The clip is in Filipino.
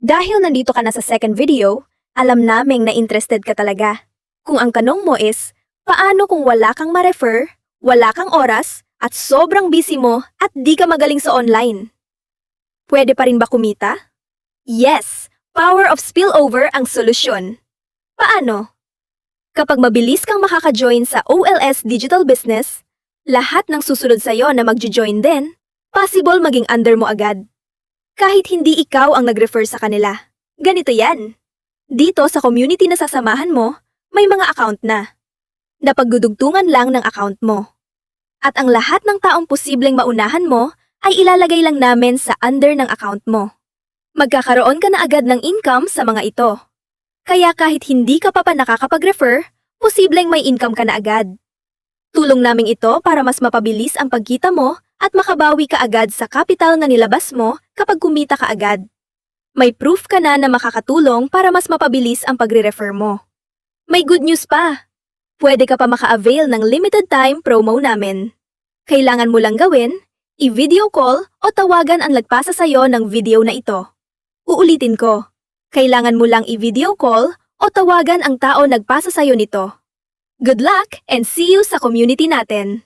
Dahil nandito ka na sa second video, alam naming na interested ka talaga. Kung ang tanong mo is, paano kung wala kang ma-refer, wala kang oras, at sobrang busy mo at di ka magaling sa online? Pwede pa rin ba kumita? Yes! Power of spillover ang solusyon. Paano? Kapag mabilis kang makaka-join sa OLS Digital Business, lahat ng susunod sa'yo na mag-join din, possible maging under mo agad. Kahit hindi ikaw ang nag-refer sa kanila. Ganito yan. Dito sa community na sasamahan mo, may mga account na. Napagdudugtungan lang ng account mo. At ang lahat ng taong posibleng maunahan mo ay ilalagay lang namin sa under ng account mo. Magkakaroon ka na agad ng income sa mga ito. Kaya kahit hindi ka pa nakakapag-refer, posibleng may income ka na agad. Tulong naming ito para mas mapabilis ang pagkita mo at makabawi ka agad sa capital na nilabas mo kapag kumita ka agad. May proof ka na makakatulong para mas mapabilis ang pagre-refer mo. May good news pa! Pwede ka pa maka-avail ng limited time promo namin. Kailangan mo lang gawin, i-video call o tawagan ang nagpasa sa'yo ng video na ito. Uulitin ko, kailangan mo lang i-video call o tawagan ang tao nagpasa sa'yo nito. Good luck and see you sa community natin!